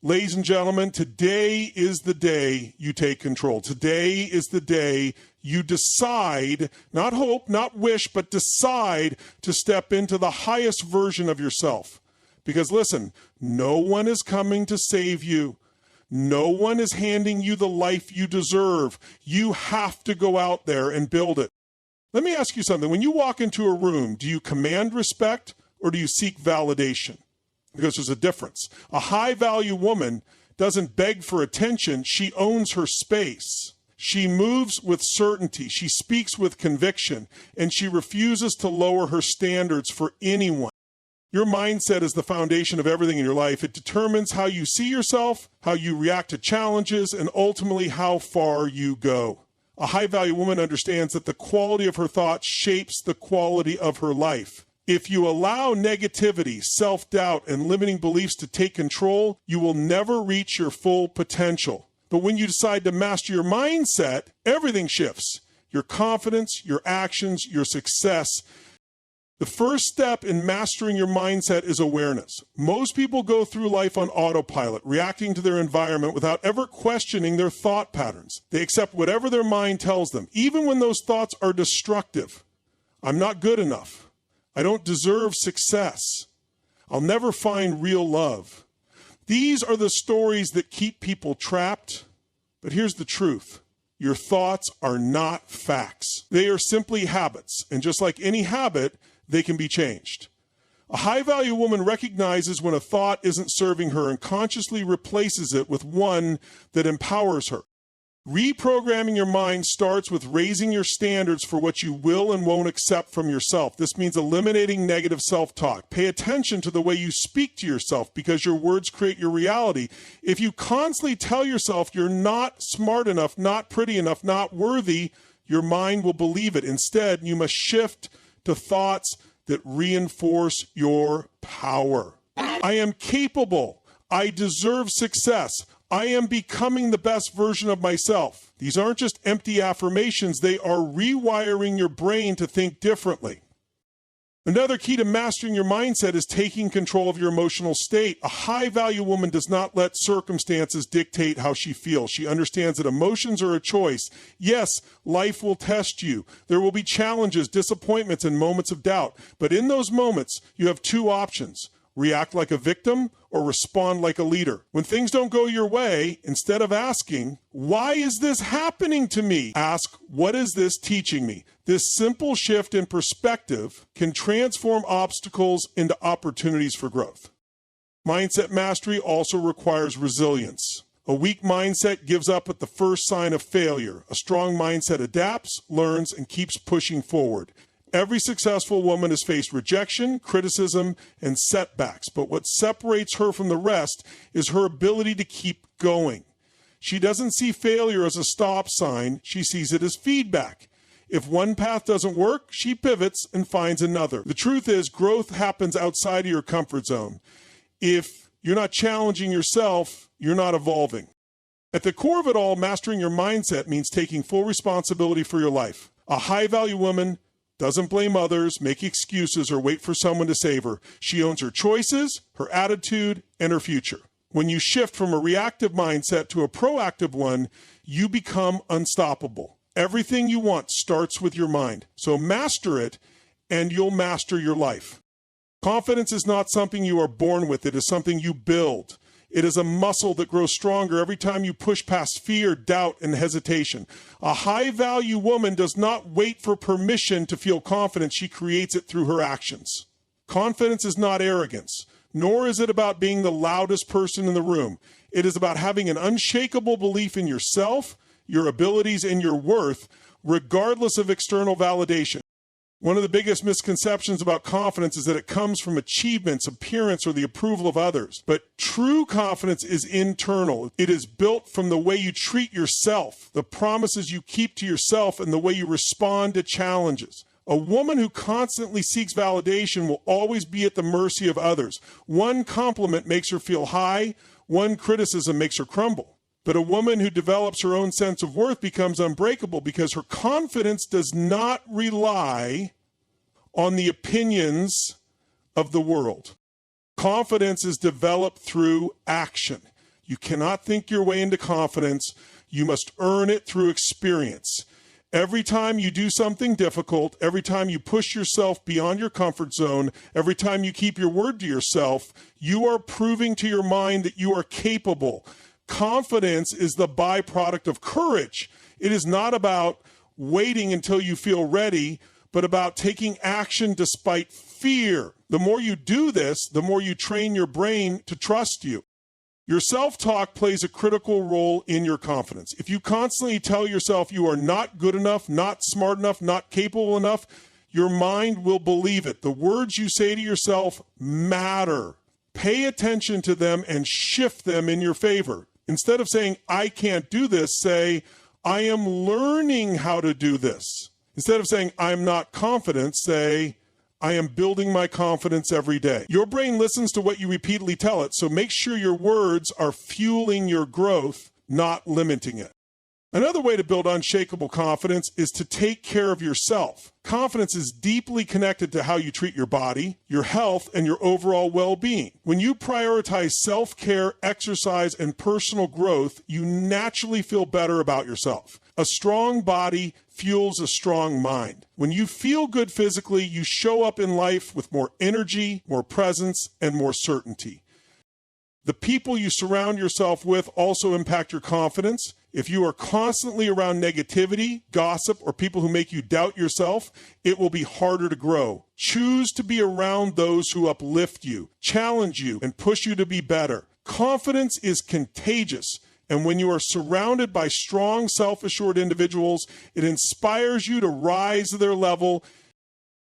Ladies and gentlemen, today is the day you take control. Today is the day you decide, not hope, not wish, but decide to step into the highest version of yourself. Because listen, no one is coming to save you. No one is handing you the life you deserve. You have to go out there and build it. Let me ask you something. When you walk into a room, do you command respect or do you seek validation? Because there's a difference. A high-value woman doesn't beg for attention. She owns her space. She moves with certainty. She speaks with conviction. And she refuses to lower her standards for anyone. Your mindset is the foundation of everything in your life. It determines how you see yourself, how you react to challenges, and ultimately how far you go. A high-value woman understands that the quality of her thoughts shapes the quality of her life. If you allow negativity, self-doubt, and limiting beliefs to take control, you will never reach your full potential. But when you decide to master your mindset, everything shifts. Your confidence, your actions, your success. The first step in mastering your mindset is awareness. Most people go through life on autopilot, reacting to their environment without ever questioning their thought patterns. They accept whatever their mind tells them, even when those thoughts are destructive. I'm not good enough. I don't deserve success. I'll never find real love. These are the stories that keep people trapped. But here's the truth. Your thoughts are not facts. They are simply habits. And just like any habit, they can be changed. A high-value woman recognizes when a thought isn't serving her and consciously replaces it with one that empowers her. Reprogramming your mind starts with raising your standards for what you will and won't accept from yourself. This means eliminating negative self-talk. Pay attention to the way you speak to yourself because your words create your reality. If you constantly tell yourself you're not smart enough, not pretty enough, not worthy, your mind will believe it. Instead, you must shift to thoughts that reinforce your power. I am capable. I deserve success. I am becoming the best version of myself. These aren't just empty affirmations. They are rewiring your brain to think differently. Another key to mastering your mindset is taking control of your emotional state. A high-value woman does not let circumstances dictate how she feels. She understands that emotions are a choice. Yes, life will test you. There will be challenges, disappointments, and moments of doubt. But in those moments, you have two options. React like a victim or respond like a leader. When things don't go your way, instead of asking, why is this happening to me? Ask, what is this teaching me? This simple shift in perspective can transform obstacles into opportunities for growth. Mindset mastery also requires resilience. A weak mindset gives up at the first sign of failure. A strong mindset adapts, learns, and keeps pushing forward. Every successful woman has faced rejection, criticism, and setbacks, but what separates her from the rest is her ability to keep going. She doesn't see failure as a stop sign, she sees it as feedback. If one path doesn't work, she pivots and finds another. The truth is, growth happens outside of your comfort zone. If you're not challenging yourself, you're not evolving. At the core of it all, mastering your mindset means taking full responsibility for your life. A high-value woman doesn't blame others, make excuses, or wait for someone to save her. She owns her choices, her attitude, and her future. When you shift from a reactive mindset to a proactive one, you become unstoppable. Everything you want starts with your mind. So master it, and you'll master your life. Confidence is not something you are born with. It is something you build. It is a muscle that grows stronger every time you push past fear, doubt, and hesitation. A high-value woman does not wait for permission to feel confident. She creates it through her actions. Confidence is not arrogance, nor is it about being the loudest person in the room. It is about having an unshakable belief in yourself, your abilities, and your worth, regardless of external validation. One of the biggest misconceptions about confidence is that it comes from achievements, appearance, or the approval of others. But true confidence is internal. It is built from the way you treat yourself, the promises you keep to yourself, and the way you respond to challenges. A woman who constantly seeks validation will always be at the mercy of others. One compliment makes her feel high, one criticism makes her crumble. But a woman who develops her own sense of worth becomes unbreakable because her confidence does not rely on the opinions of the world. Confidence is developed through action. You cannot think your way into confidence. You must earn it through experience. Every time you do something difficult, every time you push yourself beyond your comfort zone, every time you keep your word to yourself, you are proving to your mind that you are capable. Confidence is the byproduct of courage. It is not about waiting until you feel ready, but about taking action despite fear. The more you do this, the more you train your brain to trust you. Your self-talk plays a critical role in your confidence. If you constantly tell yourself you are not good enough, not smart enough, not capable enough, your mind will believe it. The words you say to yourself matter. Pay attention to them and shift them in your favor. Instead of saying, I can't do this, say, I am learning how to do this. Instead of saying, I'm not confident, say, I am building my confidence every day. Your brain listens to what you repeatedly tell it, so make sure your words are fueling your growth, not limiting it. Another way to build unshakable confidence is to take care of yourself. Confidence is deeply connected to how you treat your body, your health, and your overall well-being. When you prioritize self-care, exercise, and personal growth, you naturally feel better about yourself. A strong body fuels a strong mind. When you feel good physically, you show up in life with more energy, more presence, and more certainty. The people you surround yourself with also impact your confidence. If you are constantly around negativity, gossip, or people who make you doubt yourself, it will be harder to grow. Choose to be around those who uplift you, challenge you, and push you to be better. Confidence is contagious, and when you are surrounded by strong, self-assured individuals, it inspires you to rise to their level.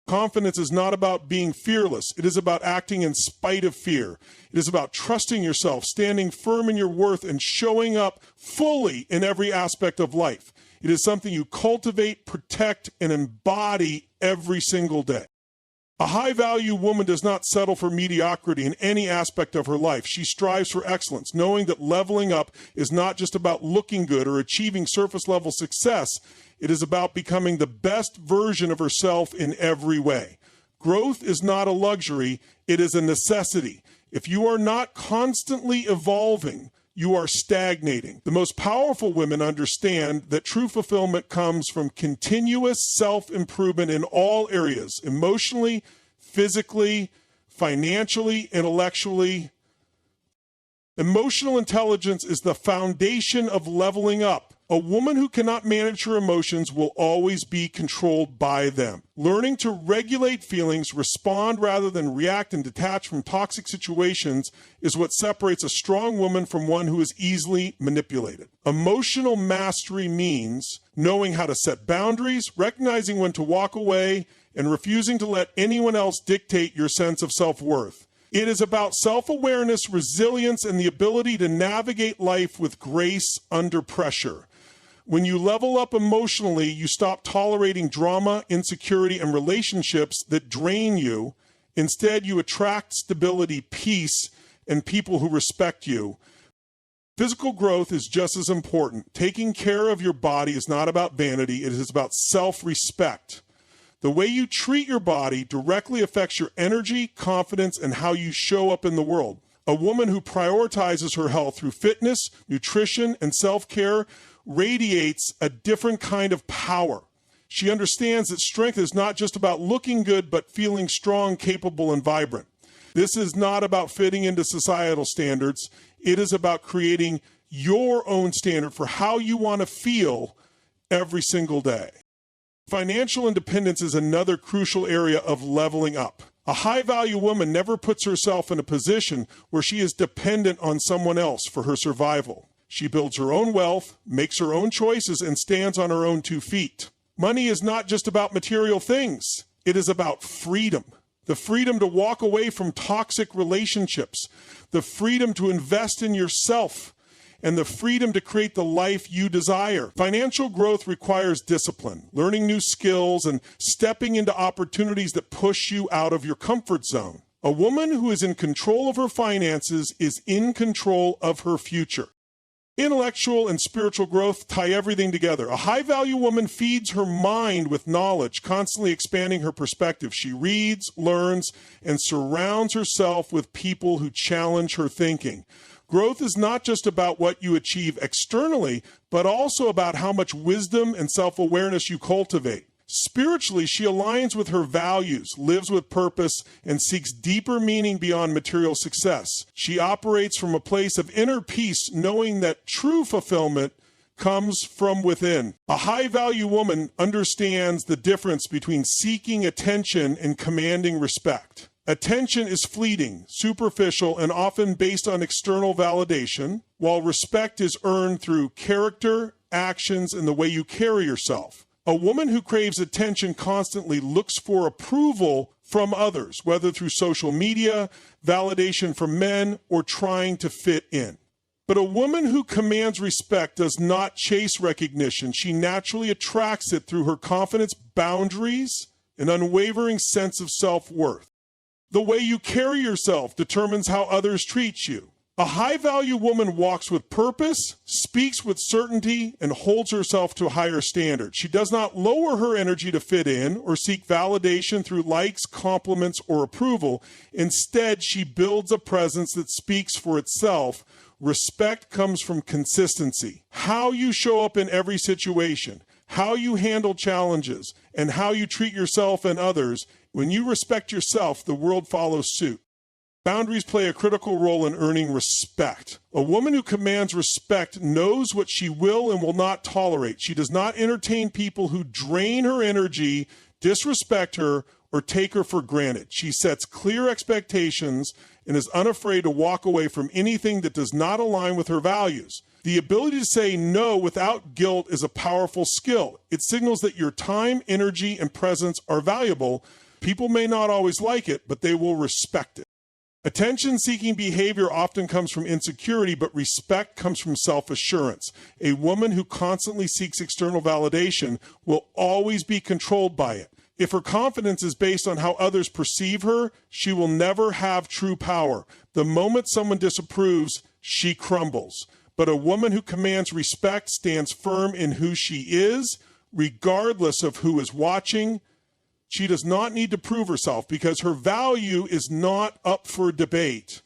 Confidence is not about being fearless. It is about acting in spite of fear. It is about trusting yourself, standing firm in your worth, and showing up fully in every aspect of life. It is something you cultivate, protect, and embody every single day. A high-value woman does not settle for mediocrity in any aspect of her life. She strives for excellence, knowing that leveling up is not just about looking good or achieving surface-level success. It is about becoming the best version of herself in every way. Growth is not a luxury, it is a necessity. If you are not constantly evolving, you are stagnating. The most powerful women understand that true fulfillment comes from continuous self-improvement in all areas, emotionally, physically, financially, intellectually. Emotional intelligence is the foundation of leveling up. A woman who cannot manage her emotions will always be controlled by them. Learning to regulate feelings, respond rather than react, and detach from toxic situations is what separates a strong woman from one who is easily manipulated. Emotional mastery means knowing how to set boundaries, recognizing when to walk away, and refusing to let anyone else dictate your sense of self-worth. It is about self-awareness, resilience, and the ability to navigate life with grace under pressure. When you level up emotionally, you stop tolerating drama, insecurity, and relationships that drain you. Instead, you attract stability, peace, and people who respect you. Physical growth is just as important. Taking care of your body is not about vanity, it is about self-respect. The way you treat your body directly affects your energy, confidence, and how you show up in the world. A woman who prioritizes her health through fitness, nutrition, and self-care radiates a different kind of power. She understands that strength is not just about looking good, but feeling strong, capable, and vibrant. This is not about fitting into societal standards. It is about creating your own standard for how you want to feel every single day. Financial independence is another crucial area of leveling up. A high-value woman never puts herself in a position where she is dependent on someone else for her survival. She builds her own wealth, makes her own choices, and stands on her own 2 feet. Money is not just about material things. It is about freedom. The freedom to walk away from toxic relationships, the freedom to invest in yourself, and the freedom to create the life you desire. Financial growth requires discipline, learning new skills, and stepping into opportunities that push you out of your comfort zone. A woman who is in control of her finances is in control of her future. Intellectual and spiritual growth tie everything together. A high-value woman feeds her mind with knowledge, constantly expanding her perspective. She reads, learns, and surrounds herself with people who challenge her thinking. Growth is not just about what you achieve externally, but also about how much wisdom and self-awareness you cultivate. Spiritually, she aligns with her values, lives with purpose, and seeks deeper meaning beyond material success. She operates from a place of inner peace, knowing that true fulfillment comes from within. A high-value woman understands the difference between seeking attention and commanding respect. Attention is fleeting, superficial, and often based on external validation, while respect is earned through character, actions, and the way you carry yourself. A woman who craves attention constantly looks for approval from others, whether through social media, validation from men, or trying to fit in. But a woman who commands respect does not chase recognition. She naturally attracts it through her confidence, boundaries, and unwavering sense of self-worth. The way you carry yourself determines how others treat you. A high-value woman walks with purpose, speaks with certainty, and holds herself to a higher standard. She does not lower her energy to fit in or seek validation through likes, compliments, or approval. Instead, she builds a presence that speaks for itself. Respect comes from consistency. How you show up in every situation, how you handle challenges, and how you treat yourself and others. When you respect yourself, the world follows suit. Boundaries play a critical role in earning respect. A woman who commands respect knows what she will and will not tolerate. She does not entertain people who drain her energy, disrespect her, or take her for granted. She sets clear expectations and is unafraid to walk away from anything that does not align with her values. The ability to say no without guilt is a powerful skill. It signals that your time, energy, and presence are valuable. People may not always like it, but they will respect it. Attention-seeking behavior often comes from insecurity, but respect comes from self-assurance. A woman who constantly seeks external validation will always be controlled by it. If her confidence is based on how others perceive her, she will never have true power. The moment someone disapproves, she crumbles. But a woman who commands respect stands firm in who she is, regardless of who is watching. She does not need to prove herself because her value is not up for debate.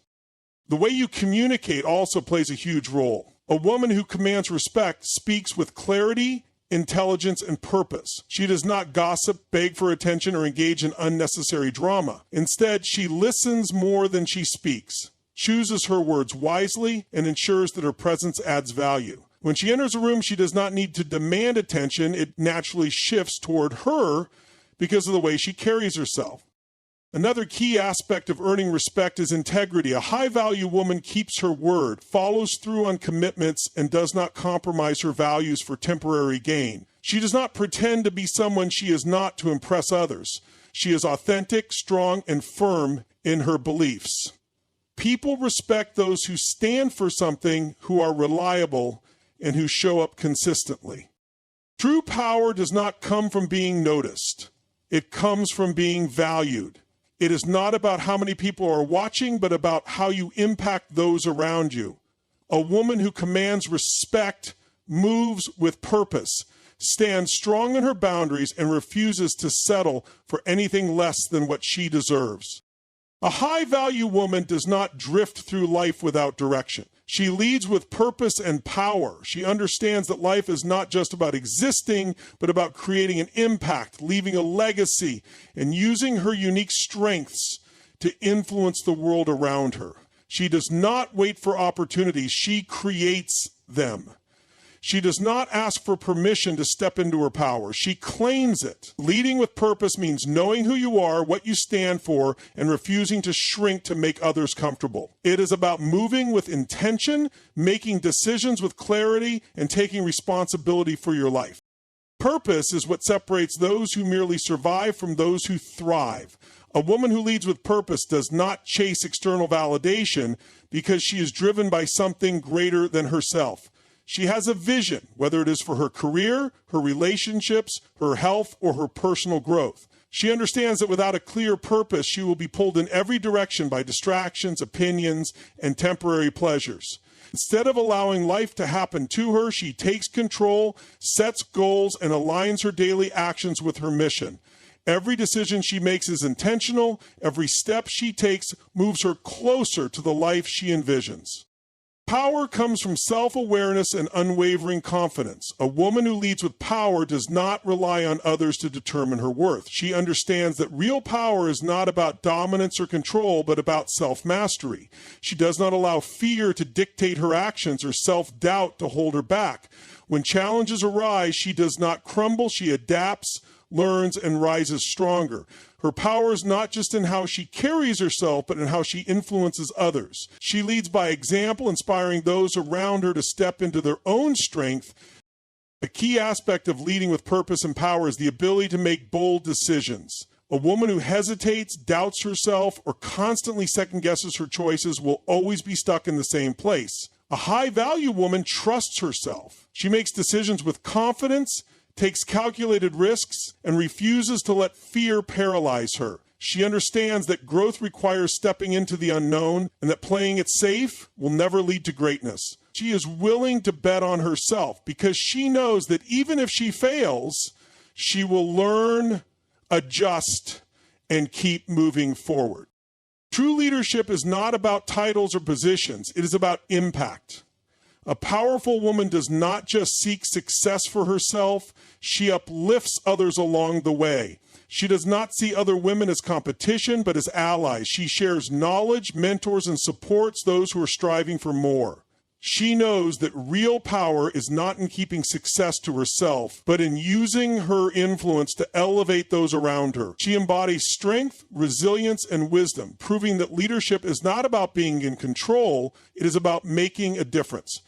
The way you communicate also plays a huge role. A woman who commands respect speaks with clarity, intelligence, and purpose. She does not gossip, beg for attention, or engage in unnecessary drama. Instead, she listens more than she speaks, chooses her words wisely, and ensures that her presence adds value. When she enters a room, she does not need to demand attention. It naturally shifts toward her because of the way she carries herself. Another key aspect of earning respect is integrity. A high-value woman keeps her word, follows through on commitments, and does not compromise her values for temporary gain. She does not pretend to be someone she is not to impress others. She is authentic, strong, and firm in her beliefs. People respect those who stand for something, who are reliable, and who show up consistently. True power does not come from being noticed. It comes from being valued. It is not about how many people are watching, but about how you impact those around you. A woman who commands respect moves with purpose, stands strong in her boundaries, and refuses to settle for anything less than what she deserves. A high-value woman does not drift through life without direction. She leads with purpose and power. She understands that life is not just about existing, but about creating an impact, leaving a legacy, and using her unique strengths to influence the world around her. She does not wait for opportunities. She creates them. She does not ask for permission to step into her power. She claims it. Leading with purpose means knowing who you are, what you stand for, and refusing to shrink to make others comfortable. It is about moving with intention, making decisions with clarity, and taking responsibility for your life. Purpose is what separates those who merely survive from those who thrive. A woman who leads with purpose does not chase external validation because she is driven by something greater than herself. She has a vision, whether it is for her career, her relationships, her health, or her personal growth. She understands that without a clear purpose, she will be pulled in every direction by distractions, opinions, and temporary pleasures. Instead of allowing life to happen to her, she takes control, sets goals, and aligns her daily actions with her mission. Every decision she makes is intentional. Every step she takes moves her closer to the life she envisions. Power comes from self-awareness and unwavering confidence. A woman who leads with power does not rely on others to determine her worth. She understands that real power is not about dominance or control, but about self-mastery. She does not allow fear to dictate her actions or self-doubt to hold her back. When challenges arise, she does not crumble. She adapts, learns, and rises stronger. Her power is not just in how she carries herself, but in how she influences others. She leads by example, inspiring those around her to step into their own strength. A key aspect of leading with purpose and power is the ability to make bold decisions. A woman who hesitates, doubts herself, or constantly second-guesses her choices will always be stuck in the same place. A high-value woman trusts herself. She makes decisions with confidence, takes calculated risks, and refuses to let fear paralyze her. She understands that growth requires stepping into the unknown and that playing it safe will never lead to greatness. She is willing to bet on herself because she knows that even if she fails, she will learn, adjust, and keep moving forward. True leadership is not about titles or positions. It is about impact. A powerful woman does not just seek success for herself, she uplifts others along the way. She does not see other women as competition, but as allies. She shares knowledge, mentors, and supports those who are striving for more. She knows that real power is not in keeping success to herself, but in using her influence to elevate those around her. She embodies strength, resilience, and wisdom, proving that leadership is not about being in control, it is about making a difference.